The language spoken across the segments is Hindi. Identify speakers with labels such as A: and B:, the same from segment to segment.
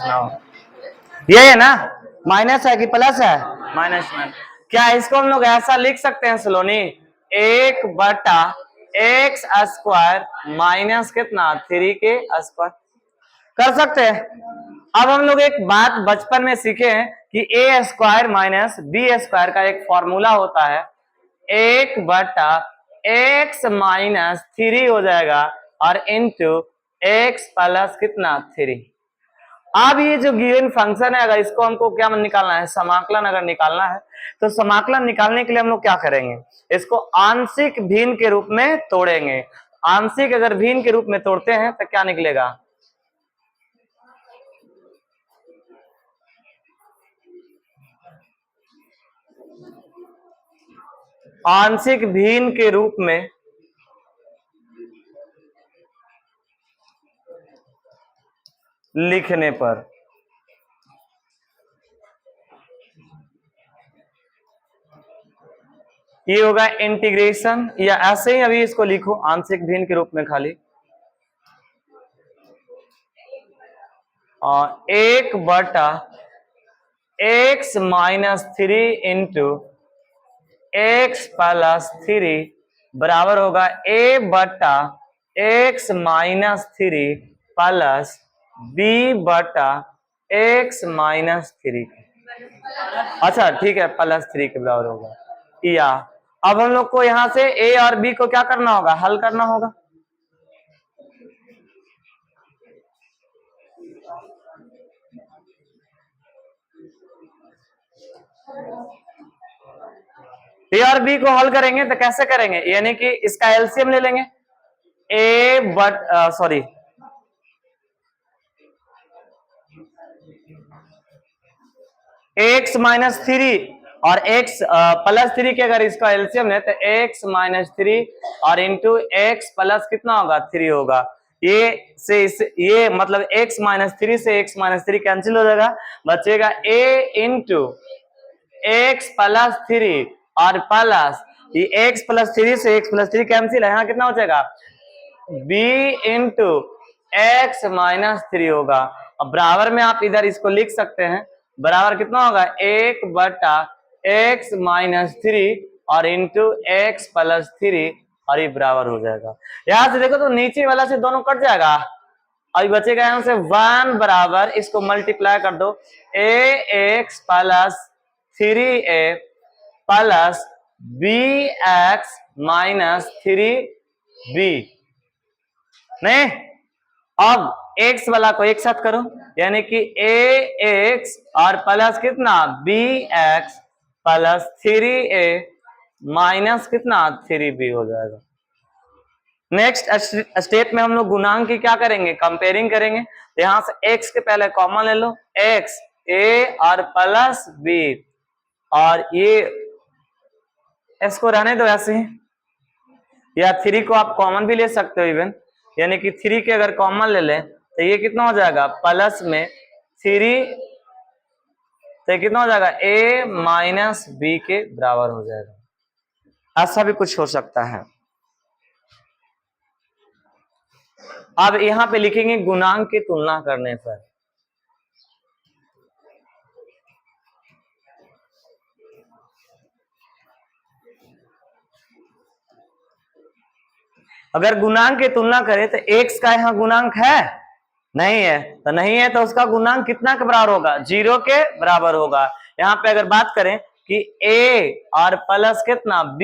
A: नौ। ये है ना, माइनस है कि प्लस है? माइनस में। क्या इसको हम लोग ऐसा लिख सकते हैं सलोनी, 1/x² माइनस कितना 3 के स्क्वायर, कर सकते हैं? अब हम लोग एक बात बचपन में सीखे हैं कि a² माइनस b² का एक फॉर्मूला होता है, 1/x-3 हो जाएगा और इंटू x प्लस कितना 3। अब ये जो गिवन फंक्शन है, अगर इसको हमको क्या निकालना है, समाकलन अगर निकालना है, तो समाकलन निकालने के लिए हम लोग क्या करेंगे, इसको आंशिक भिन्न के रूप में तोड़ेंगे। आंशिक अगर भिन्न के रूप में तोड़ते हैं तो क्या निकलेगा, आंशिक भिन्न के रूप में लिखने पर ये होगा इंटीग्रेशन, या ऐसे ही अभी इसको लिखो आंशिक भिन्न के रूप में खाली, और 1/x-3 इंटू x प्लस 3 बराबर होगा a/x-3 प्लस b/x-3। अच्छा ठीक है, +3 के बराबर होगा। या अब हम लोग को यहां से a और b को क्या करना होगा, हल करना होगा। ए और बी को हल करेंगे तो कैसे करेंगे, यानी कि इसका एलसीएम ले लेंगे, सॉरी x-3 और x +3 के अगर इसका एलसीएम है तो x-3 और इंटू x प्लस कितना होगा 3 होगा। ये से ये मतलब x-3 से x-3 कैंसिल हो जाएगा, बचेगा a इंटू x प्लस 3 और प्लस ये x प्लस 3 से x प्लस 3 कैंसिल है, यहाँ कितना बचेगा b इंटू x-3 होगा। अब बराबर में आप इधर इसको लिख सकते हैं, बराबर कितना होगा 1/x-3 और इंटू x प्लस 3 और ये बराबर हो जाएगा। यहां से देखो तो नीचे वाला से दोनों कट जाएगा, अभी बचेगा यहां से 1 बराबर, इसको मल्टीप्लाई कर दो, ax plus 3a plus bx minus 3b। नहीं, अब x वाला को एक साथ करो, यानी कि ax और प्लस कितना bx प्लस 3a माइनस कितना 3b हो जाएगा। नेक्स्ट स्टेप में हम लोग गुणांक की क्या करेंगे, कंपेयरिंग करेंगे। तो यहां से x के पहले कॉमन ले लो, x a और प्लस b, और ये इसको रहने दो ऐसे ही, या 3 को आप कॉमन भी ले सकते हो इवन, यानी कि 3 के अगर कॉमन ले लें तो ये कितना हो जाएगा प्लस में 3, तो ये कितना हो जाएगा a माइनस b के बराबर हो जाएगा। ऐसा भी कुछ हो सकता है। अब यहां पे लिखेंगे गुणांक की तुलना करने पर, अगर गुणांक की तुलना करें तो x का यहाँ गुणांक है नहीं है, तो नहीं है तो उसका गुणांक कितना के बराबर होगा, 0 के बराबर होगा। यहाँ पे अगर बात करें कि a और प्लस कितना b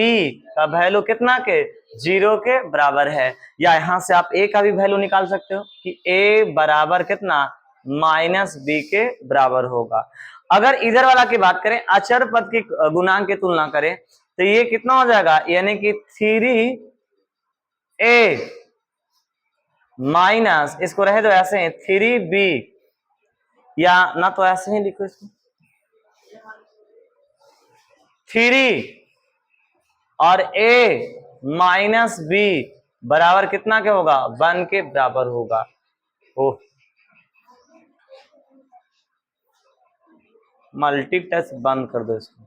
A: का वैल्यू कितना के 0 के बराबर है, या यहाँ से आप a का भी वैल्यू निकाल सकते हो कि a बराबर कितना माइनस b के बराबर होगा। अगर इधर वाला की बात करें, अचर पद की गुणांक की तुलना करें तो ये कितना हो जाएगा, यानी कि 3a माइनस, इसको रहे दो ऐसे ही 3b, या ना तो ऐसे ही लिखो इसको 3 और a माइनस b बराबर कितना के होगा 1 के बराबर होगा। ओह, मल्टीप्लेक्स बंद कर दो इसको।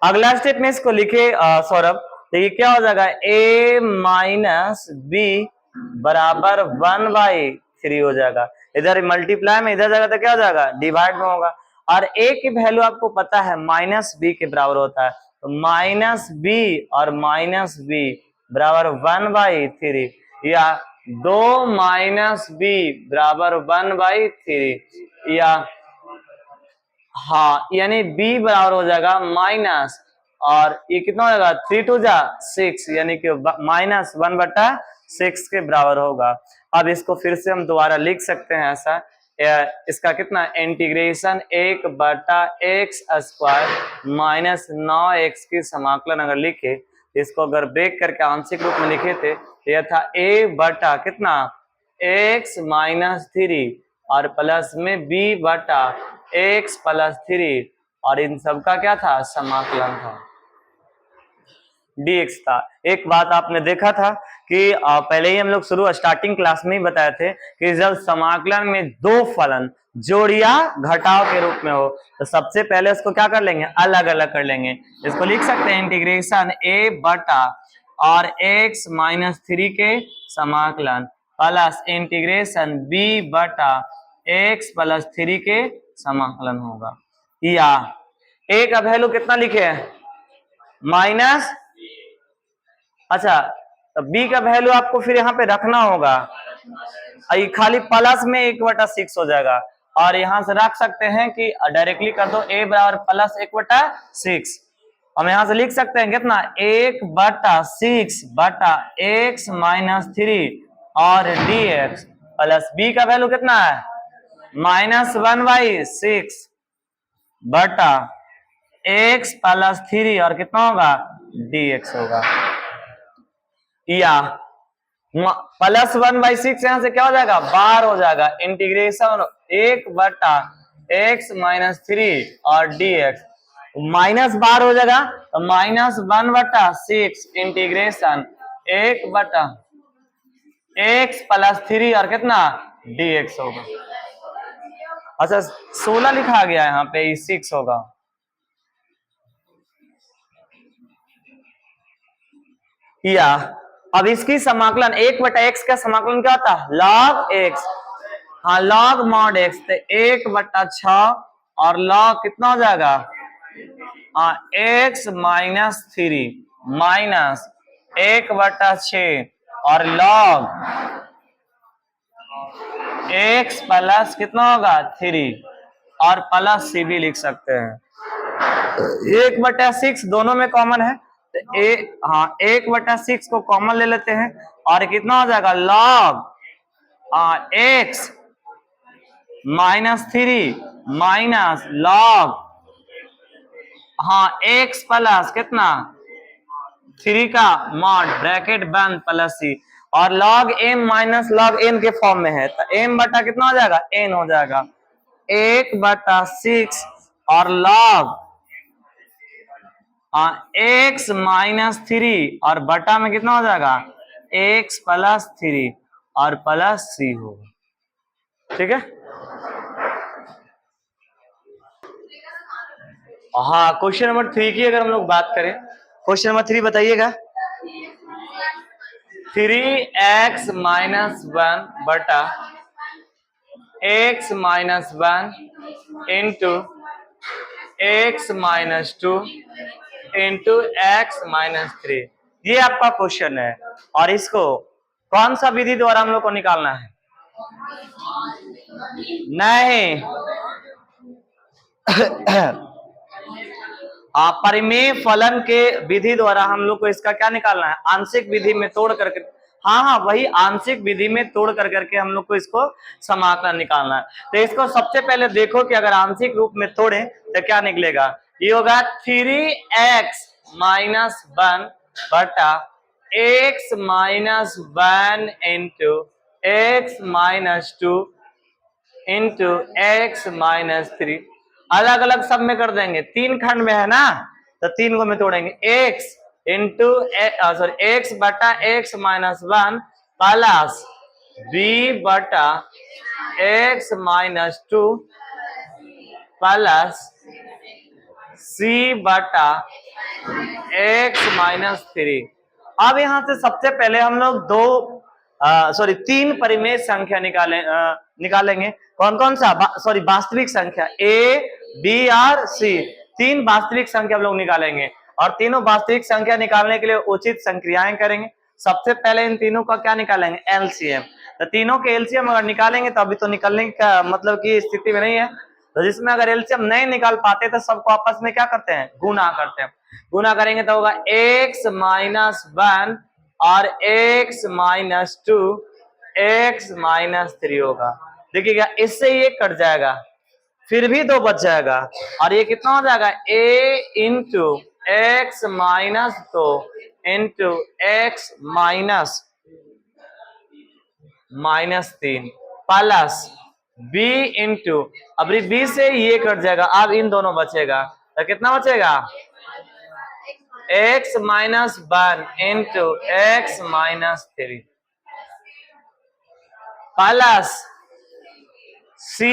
A: अगला स्टेप में इसको लिखे सौरभ, तो ये क्या हो जाएगा, a माइनस बी बराबर 1/3 हो जाएगा। इधर मल्टीप्लाई में इधर जाएगा तो क्या हो जाएगा, डिवाइड में होगा। और a की वैल्यू आपको पता है माइनस बी के बराबर होता है, तो माइनस बी और माइनस बी बराबर 1/3, या 2 माइनस बी बराबर 1/3, या हाँ यानी b बराबर हो जाएगा माइनस, और ये कितना हो जाएगा 3 2 जा 6, यानी कि -1/6 के बराबर होगा। अब इसको फिर से हम दोबारा लिख सकते हैं ऐसा, इसका कितना इंटीग्रेशन 1/x² माइनस 9x की समाकलन अगर लिखे, इसको अगर ब्रेक करके आंशिक रूप में लिखे थे तो यह था a बटा कितना x माइनस 3 और प्लस में b बटा x प्लस 3, और इन सब का क्या था, समाकलन था, dx था। एक बात आपने देखा था कि पहले ही हम लोग शुरू स्टार्टिंग क्लास में ही बताए थे कि जब समाकलन में दो फलन जोड़ या घटाव के रूप में हो तो सबसे पहले उसको क्या कर लेंगे, अलग अलग कर लेंगे। इसको लिख सकते हैं इंटीग्रेशन a बटा और x माइनस 3 के समाकलन प्लस इंटीग्रेशन b बटा x प्लस 3 के समाकलन होगा। या a का वैल्यू कितना लिखे हैं, माइनस, अच्छा तो b का वैल्यू आपको फिर यहाँ पे रखना होगा, ये खाली प्लस में 1/6 हो जाएगा, और यहां से रख सकते हैं कि डायरेक्टली कर दो a बराबर प्लस 1/6। हम यहां से लिख सकते हैं कितना 1/6 बटा x माइनस 3 और dx प्लस b का वैल्यू कितना है -1/6 बटा x प्लस 3 और कितना होगा dx होगा। या प्लस 1/6 यहां से क्या हो जाएगा, बार हो जाएगा, इंटीग्रेशन 1/x माइनस 3 और dx माइनस बार हो जाएगा तो -1/6 इंटीग्रेशन 1/x प्लस 3 और कितना dx होगा। अच्छा 16 लिखा गया यहाँ पे, 6 होगा। या अब इसकी समाकलन 1/x का समाकलन क्या होता है, log x, हाँ log mod x, तो 1/6 और log कितना हो जाएगा, हाँ x माइनस 3 माइनस 1/6 और log x प्लस कितना होगा 3 और प्लस c भी लिख सकते हैं। 1/6 दोनों में कॉमन है तो 1/6 को कॉमन ले लेते हैं और कितना हो जाएगा log x minus 3 minus log x plus कितना 3 का मॉड ब्रैकेट बंद प्लस c, और log m minus log n के फॉर्म में है तो m बटा कितना हो जाएगा n हो जाएगा 1/6 और log x माइनस 3 और बटा में कितना हो जाएगा x प्लस 3 और प्लस c होगा। ठीक है, हाँ क्वेश्चन नंबर 3 की अगर हम लोग बात करें, क्वेश्चन नंबर 3 बताइएगा। 3x माइनस 1 बटा x minus 1 into x minus 2 into x minus 3, ये आपका क्वेश्चन है, और इसको कौन सा विधि द्वारा हम लोग को निकालना है, नहीं परिमेय फलन के विधि द्वारा हम लोग को इसका क्या निकालना है, आंशिक विधि में तोड़ करके, हाँ वही आंशिक विधि में तोड़ करके हम लोग को इसको समाकलन निकालना है। तो इसको सबसे पहले देखो कि अगर आंशिक रूप में तोड़े तो क्या निकलेगा, ये होगा 3x माइनस 1 बटा x minus 1 into x minus 2 into x minus 3, अलग अलग सब में कर देंगे, 3 खंड में है ना तो 3 को में तोड़ेंगे, x इंटू x बटा x माइनस 1 प्लस b बटा x माइनस 2 प्लस c बटा x माइनस 3, अब यहाँ से सबसे पहले हम लोग तीन परिमेय संख्या निकालेंगे। कौन कौन सा? वास्तविक संख्या ए, बी और सी। तीन वास्तविक संख्या हम लोग निकालेंगे और तीनों वास्तविक संख्या निकालने के लिए उचित संक्रियाएं करेंगे। सबसे पहले इन तीनों का क्या निकालेंगे? एलसीएम। तो तीनों के एलसीएम अगर निकालेंगे तो अभी तो निकलने का मतलब की स्थिति में नहीं है, तो जिसमें अगर एलसीएम नहीं निकाल पाते तो सबको आपस में क्या करते हैं? गुना करते हैं। गुना करेंगे तो होगा x माइनस 1 और x माइनस 2, x माइनस 3 होगा। देखिएगा इससे ये कट जाएगा, फिर भी 2 बच जाएगा और ये कितना हो जाएगा? a into x minus 2 into x minus 3 plus b into, अब b से ये कट जाएगा, अब इन दोनों बचेगा तो कितना बचेगा? x minus 1 into x minus 3 plus c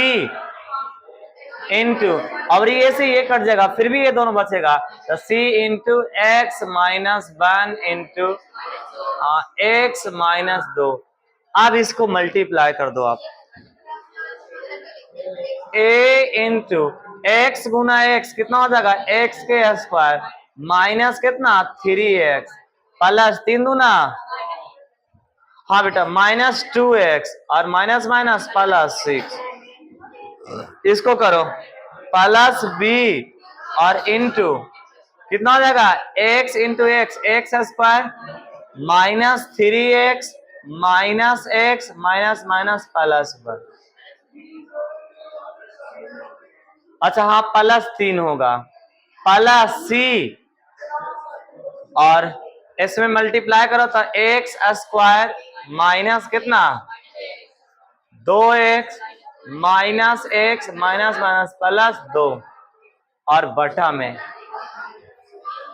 A: into, और ये से ये कट जाएगा, फिर भी ये दोनों बचेगा तो c into x minus 1 into x minus 2। अब इसको मल्टीप्लाई कर दो आप, a into x Guna x कितना हो जाएगा? एक्स के स्क्वायर माइनस कितना? 3x प्लस 3 दूना, हाँ बेटा, माइनस 2x और माइनस माइनस प्लस 6। इसको करो प्लस b और इंटू कितना हो जाएगा? x into x, x square minus 3x minus x minus minus plus 1। अच्छा हाँ, प्लस 3 होगा प्लस c और इसमें मल्टीप्लाई करो तो एक्स स्क्वायर माइनस कितना? 2x minus x minus minus plus 2 और बटा में।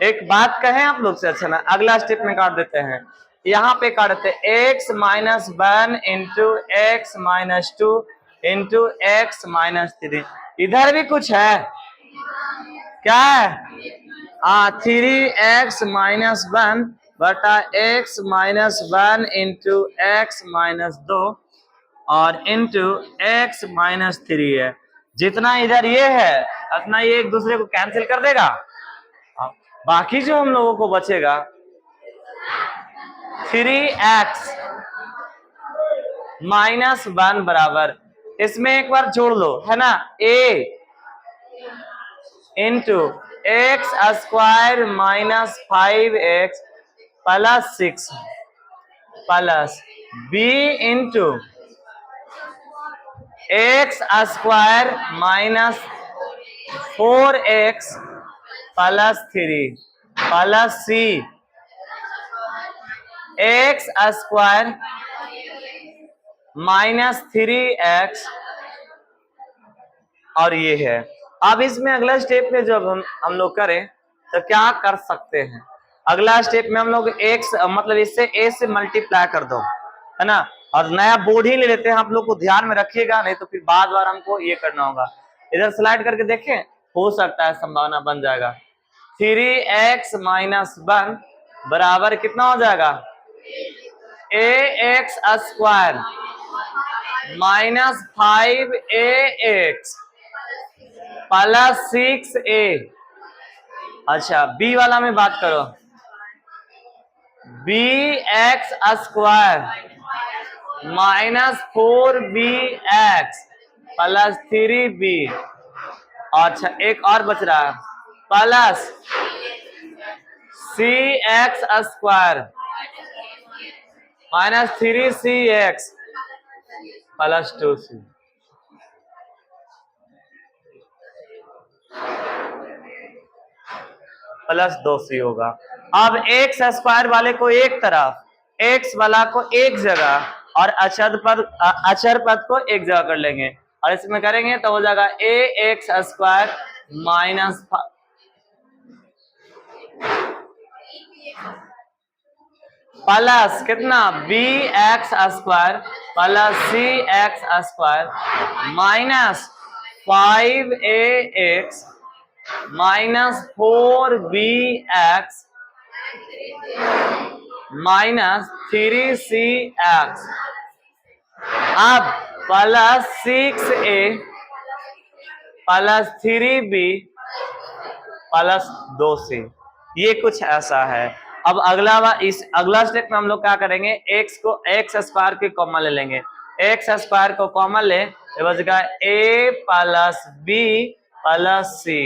A: एक बात कहें आप लोग से, अच्छा ना, अगला स्टेप में काट देते हैं, यहाँ पे काट देते हैं x minus 1 into x minus 2 into x minus 3। इधर भी कुछ है क्या है? 3x माइनस 1 बटा x minus 1 into x minus 2 और इंटू एक्स माइनस 3 है। जितना इधर ये है उतना ये एक दूसरे को कैंसिल कर देगा, बाकी जो हम लोगों को बचेगा 3x माइनस 1 बराबर, इसमें एक बार जोड़ लो, है ना, a into x square minus 5x plus 6 plus b into x square minus 4x plus 3 plus c x square minus 3x और ये है। अब इसमें अगला स्टेप में जब हम लोग करें तो क्या कर सकते हैं? अगला स्टेप में हम लोग x मतलब इससे a से मल्टीप्लाई कर दो, है ना, और नया बोर्ड ही ले लेते हैं। आप लोग को ध्यान में रखिएगा, नहीं तो फिर बार बार हमको ये करना होगा। इधर स्लाइड करके देखें, हो सकता है संभावना बन जाएगा। 3x माइनस 1 बराबर कितना हो जाएगा? ax square minus 5ax plus 6a। अच्छा बी वाला में बात करो, bx square minus 4bx plus 3b। अच्छा एक और बच रहा है, plus cx square minus 3cx plus 2c। Plus 2c होगा। अब एक्स स्क्वायर वाले को एक तरफ, एक्स वाला को एक जगह और अचर पद को एक जगह कर लेंगे और इसमें करेंगे तो हो जाएगा A X square minus plus कितना? B X square plus C X square minus 5ax minus 4bx minus 3cx अब plus 6a plus 3b plus 2c। ये कुछ ऐसा है। अब अगला स्टेप में हम लोग क्या करेंगे, x को एक्स स्क्वायर के कॉमन ले लेंगे। एक्स स्क्वायर को कॉमन ले तो बचेगा a plus b plus c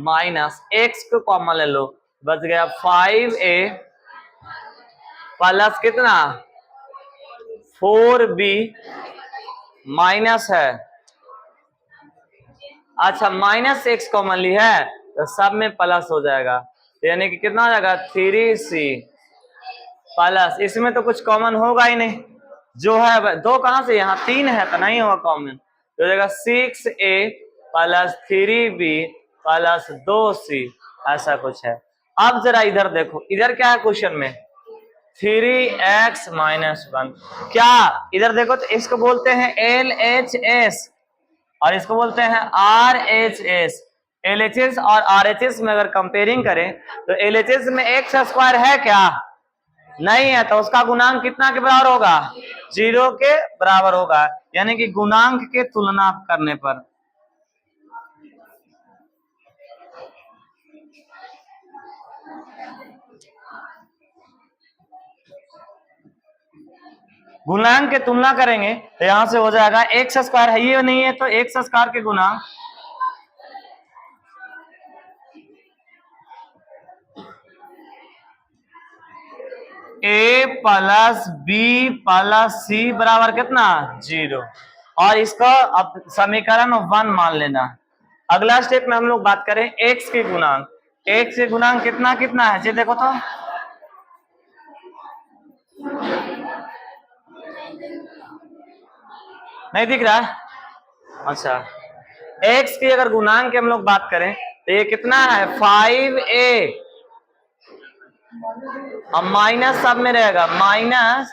A: minus x को कॉमन ले लो, बच गया 5a प्लस कितना 4b माइनस है, अच्छा माइनस x कॉमन ली है तो सब में प्लस हो जाएगा, यानी कि कितना हो जाएगा 3c प्लस, इसमें तो कुछ कॉमन होगा ही नहीं, जो है दो कहां से, यहाँ 3 है तो नहीं होगा कॉमन, तो हो जाएगा 6a plus 3b plus 2c, ऐसा कुछ है। अब जरा इधर देखो, इधर क्या है क्वेश्चन में 3x माइनस 1, क्या इधर देखो तो इसको बोलते हैं LHS और इसको बोलते हैं RHS। LHS और RHS में अगर कंपेयरिंग करें तो LHS में एक्स स्क्वायर है क्या, नहीं है, तो उसका गुणांक कितना के बराबर होगा, 0 के बराबर होगा, यानी कि गुणांक के तुलना करने पर। गुणांक के तुलना करेंगे तो यहां से हो जाएगा एक्स स्क्वायर है ये नहीं है तो एक्स स्क्वायर के गुणांक a प्लस बी प्लस सी बराबर कितना 0, और इसका अब समीकरण 1 मान लेना। अगला स्टेप में हम लोग बात करें x के गुणांक, x के गुणांक कितना कितना है जी देखो तो, नहीं दिख रहा है, अच्छा x की अगर गुणांक की हम लोग बात करें तो ये कितना है 5a और माइनस सब में रहेगा माइनस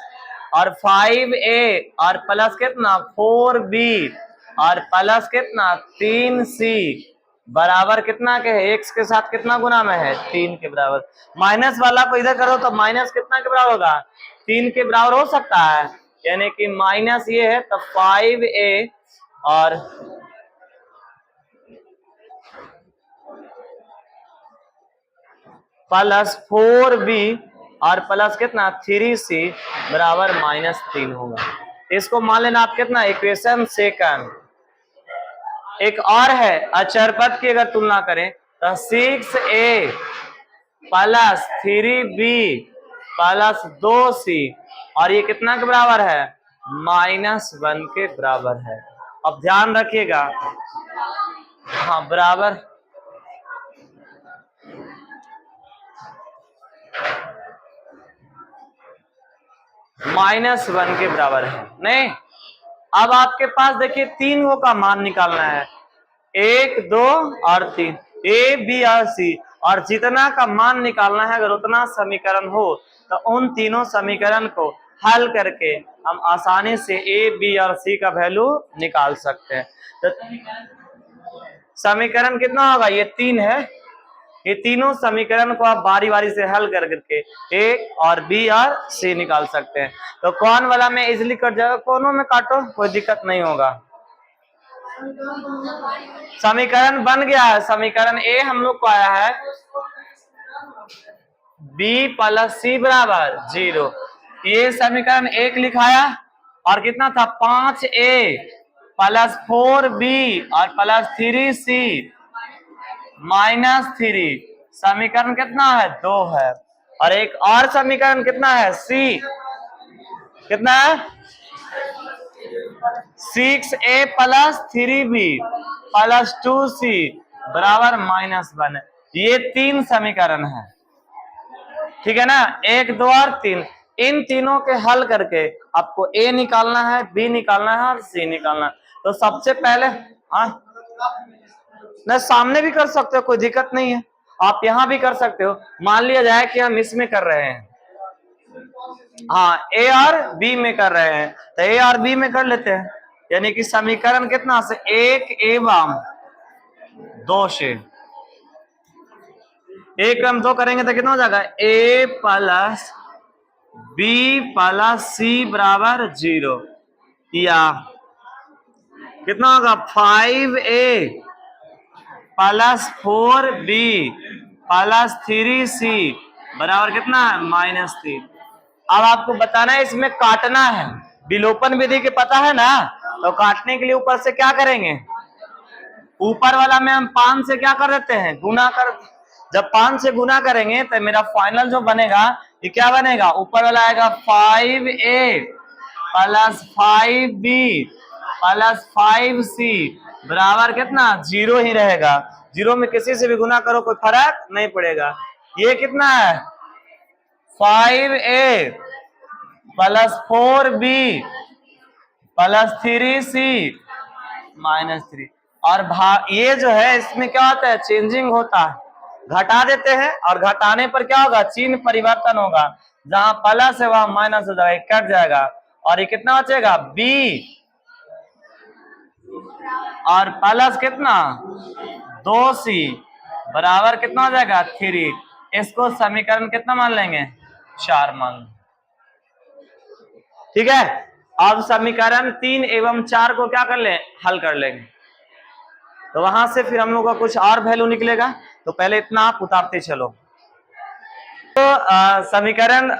A: और 5a और प्लस कितना 4b और प्लस कितना 3c बराबर कितना के है, x के साथ कितना गुना में है 3 के बराबर, माइनस वाला को इधर करो तो माइनस कितना के बराबर होगा 3 के बराबर हो सकता है, यानी कि माइनस ये है तो 5a और प्लस 4b और प्लस कितना 3c बराबर -3 होगा। इसको मान लेना आप कितना इक्वेशन सेकंड। एक और है अचर पद की अगर तुलना करें तो 6a plus 3b plus 2c और ये कितना के बराबर है -1 के बराबर है। अब ध्यान रखिएगा, हाँ बराबर -1 के बराबर है नहीं। अब आपके पास देखिए 3 गो का मान निकालना है, 1 2 और 3 ए बी और सी, और जितना का मान निकालना है अगर उतना समीकरण हो तो उन तीनों समीकरण को हल करके हम आसानी से ए बी और सी का वैल्यू निकाल सकते हैं। तो समीकरण कितना होगा, ये 3 है, ये तीनों समीकरण को आप बारी बारी से हल कर करके ए और बी और सी निकाल सकते हैं। तो कौन वाला में इजिली कट जाएगा, कोनों में काटो कोई दिक्कत नहीं होगा। समीकरण बन गया है, समीकरण ए हम लोग को आया है बी प्लस सी बराबर 0, ये समीकरण 1 लिखाया और कितना था 5a प्लस 4b और प्लस 3c -3, समीकरण कितना है 2 है, और एक और समीकरण कितना है सी कितना है 6a plus 3b plus 2c बराबर -1, ये 3 समीकरण है, ठीक है ना, 1 2 और 3, इन तीनों के हल करके आपको ए निकालना है, बी निकालना है और सी निकालना है। तो सबसे पहले न सामने भी कर सकते हो कोई दिक्कत नहीं है, आप यहां भी कर सकते हो। मान लिया जाए कि हम इसमें कर रहे हैं, हाँ ए और बी में कर रहे हैं तो ए और बी में कर लेते हैं, यानी कि समीकरण कितना से 1 एवं 2 से 1 एवं 2 करेंगे तो कितना हो जाएगा a प्लस बी प्लस सी बराबर 0, या कितना होगा 5a plus 4b plus 3c बराबर कितना है -3। अब आपको बताना है इसमें काटना है, विलोपन विधि के पता है ना, तो काटने के लिए ऊपर से क्या करेंगे, ऊपर वाला में हम 5 से क्या कर देते हैं गुना कर, जब 5 से गुना करेंगे तो मेरा फाइनल जो बनेगा ये क्या बनेगा, ऊपर वाला आएगा 5a plus 5b plus 5c बराबर कितना 0 ही रहेगा। 0 में किसी से भी गुना करो कोई फर्क नहीं पड़ेगा। ये कितना है 5a plus 4b plus 3c -3, और ये जो है इसमें क्या होता है चेंजिंग होता है, घटा देते हैं और घटाने पर क्या होगा चिन्ह परिवर्तन होगा, जहां प्लस है वहां माइनस हो जाएगा, कट जाएगा, और ये कितना बचेगा b और प्लस कितना 2c बराबर कितना हो जाएगा 3। इसको समीकरण कितना मान लेंगे 4 मान लेंगे। ठीक है, अब समीकरण 3 एवं 4 को क्या कर ले हल कर लेंगे, तो वहां से फिर हम लोग का कुछ और वैल्यू निकलेगा, तो पहले इतना आप उतारते चलो। तो समीकरण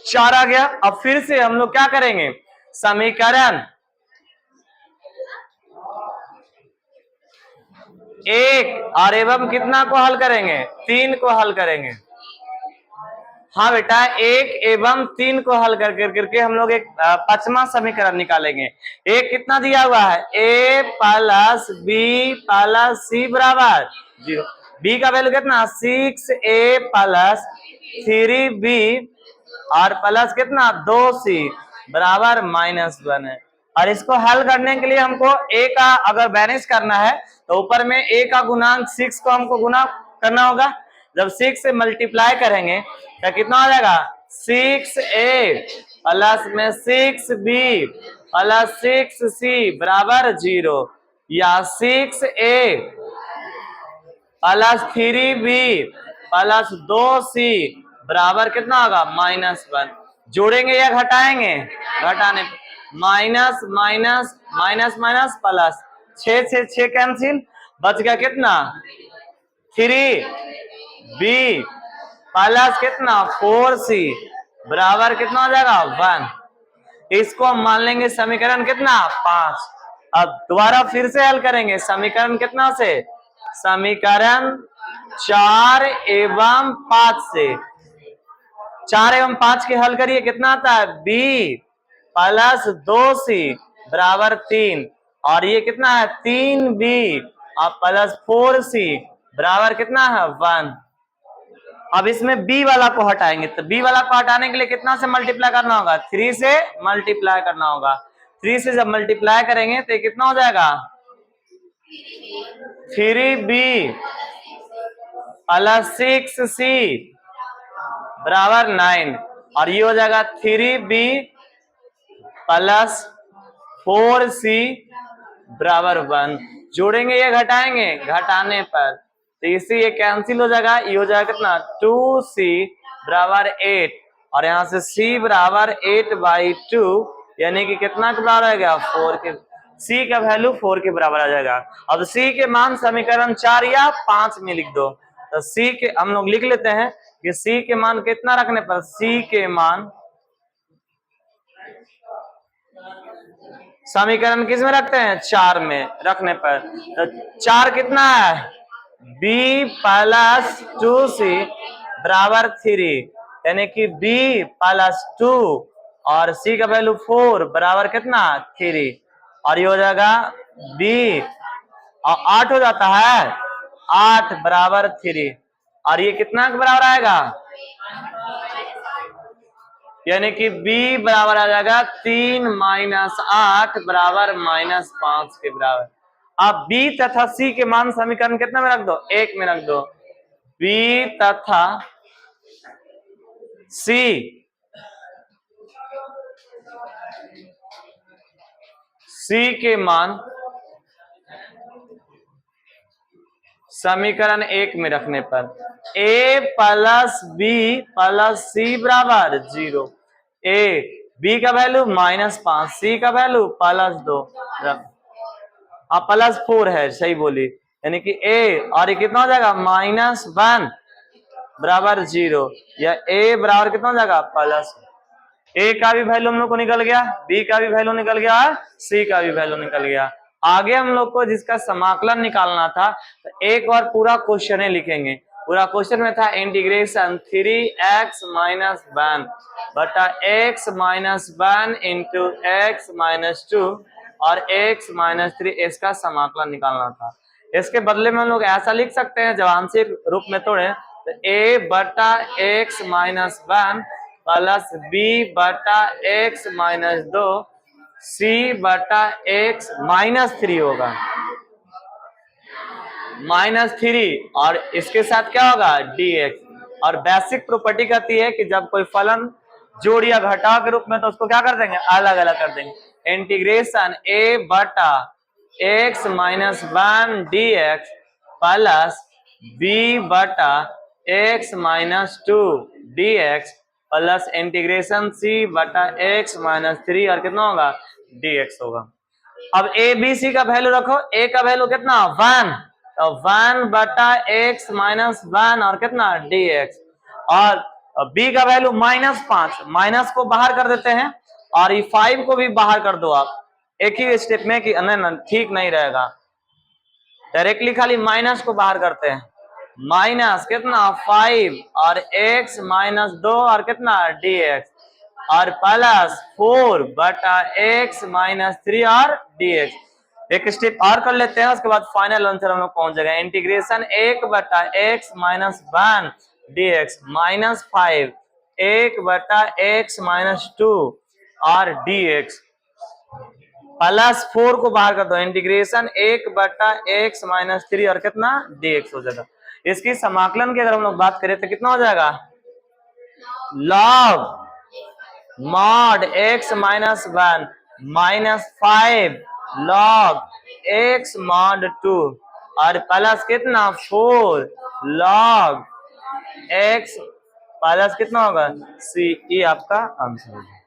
A: 4 आ गया। अब फिर से हम लोग क्या करेंगे, समीकरण 1 और एवं कितना को हल करेंगे 3 को हल करेंगे। हाँ बेटा 1 एवं 3 को हल करके हम लोग एक 5वां समीकरण निकालेंगे। एक कितना दिया हुआ है a प्लस बी प्लस सी बराबर 0, b का वैल्यू कितना 6a प्लस 3b और प्लस कितना 2c बराबर -1 है। और इसको हल करने के लिए हमको a का अगर बैलेंस करना है तो ऊपर में a का गुणांक 6 को हमको गुना करना होगा। जब 6 से मल्टीप्लाई करेंगे तो कितना हो जाएगा 6a प्लस में 6b प्लस 6c बराबर 0, या 6a plus 3b plus 2c बराबर कितना होगा -1। जोड़ेंगे या घटाएंगे, घटाने minus minus minus minus plus, 6 से 6 कैंसिल, बच गया कितना 3b प्लस कितना 4c बराबर कितना हो जाएगा 1। इसको हम मान लेंगे समीकरण कितना 5। अब दोबारा फिर से हल करेंगे समीकरण कितना से, समीकरण 4 एवं 5 से। 4 एवं 5 के हल करिए कितना आता है b प्लस 2c बराबर 3, और ये कितना है 3b और प्लस 4c बराबर कितना है 1। अब इसमें b वाला को हटाएंगे, तो b वाला को हटाने के लिए कितना से मल्टीप्लाई करना होगा 3 से मल्टीप्लाई करना होगा। 3 से जब मल्टीप्लाई करेंगे तो कितना हो जाएगा 3b प्लस 6c बराबर 9, और ये हो जाएगा 3b प्लस 4c बराबर 1। जोड़ेंगे या घटाएंगे, घटाने पर तो इसी ये कैंसिल हो जाएगा, ये हो जाएगा कितना 2c बराबर 8, और यहाँ से c बराबर 8/2 यानी कि कितना के बराबर आ गया 4 के, c का वैल्यू 4 के बराबर आ जाएगा। अब c के मान समीकरण 4 या 5 में लिख दो, तो c के हम लोग लिख लेते हैं कि c के मान कितना रखने पर, c के मान समीकरण किस में रखते हैं 4 में रखने पर, तो 4 कितना है b प्लस 2c बराबर 3, यानी कि b प्लस 2 और c का वैल्यू 4 बराबर कितना 3, और ये हो जाएगा b और 8 हो जाता है 8 बराबर 3, और ये कितना के बराबर आएगा, यानी कि b बराबर आ जाएगा 3 माइनस 8 बराबर -5 के बराबर। अब b तथा c के मान समीकरण कितने में रख दो 1 में रख दो, b तथा c के मान समीकरण 1 में रखने पर a प्लस बी प्लस सी बराबर 0। ए बी का वैल्यू -5, सी का वैल्यू +2, +4 है, सही बोली, यानी कि a और ये कितना हो जाएगा -1 बराबर 0, या a बराबर कितना हो जाएगा प्लस। ए का भी वैल्यू हम लोग को निकल गया, बी का भी वैल्यू निकल गया, सी का भी वैल्यू निकल गया। आगे हम लोग को जिसका समाकलन निकालना था, तो एक बार पूरा क्वेश्चन लिखेंगे। पूरा क्वेश्चन में था इंटीग्रेशन 3x - 1 बटा x - 1 इंटू x - 2 और x - 3, इसका समाकलन निकालना था। इसके बदले में हम लोग ऐसा लिख सकते हैं, जब आंशिक रूप में तोड़े तो a बटा x - 1 प्लस b बटा x - 2 c बटा x - 3 होगा, -3, और इसके साथ क्या होगा dx। और बेसिक प्रॉपर्टी कहती है कि जब कोई फलन जोड़ या घटाव के रूप में, तो उसको क्या कर देंगे, अलग अलग कर देंगे। इंटीग्रेशन a बटा x - 1 dx प्लस b बटा x - 2 dx plus integration c बटा x - 3 और कितना होगा dx होगा। अब ए बी सी का वैल्यू रखो, ए का वैल्यू कितना 1, तो 1 बटा x - 1 और कितना dx, और b का वैल्यू -5, माइनस को बाहर कर देते हैं, और ये 5 को भी बाहर कर दो आप एक ही स्टेप में, कि नहीं ठीक नहीं रहेगा, डायरेक्टली खाली माइनस को बाहर करते हैं। माइनस कितना 5 और x - 2 और कितना dx, और प्लस 4 बटा x - 3 और dx। एक स्टेप और कर लेते हैं, उसके बाद फाइनल आंसर हम लोग पहुंच जाएगा। इंटीग्रेशन 1 बटा x - 1 dx -5 1 बटा x - 2 और dx प्लस 4 को बाहर कर दो, इंटीग्रेशन 1 बटा x - 3 और कितना dx हो जाएगा। इसकी समाकलन की अगर हम लोग बात करें तो कितना हो जाएगा, log mod x - 1 -5 log x mod 2 और प्लस कितना 4 log x प्लस कितना होगा c। ये आपका आंसर होगा।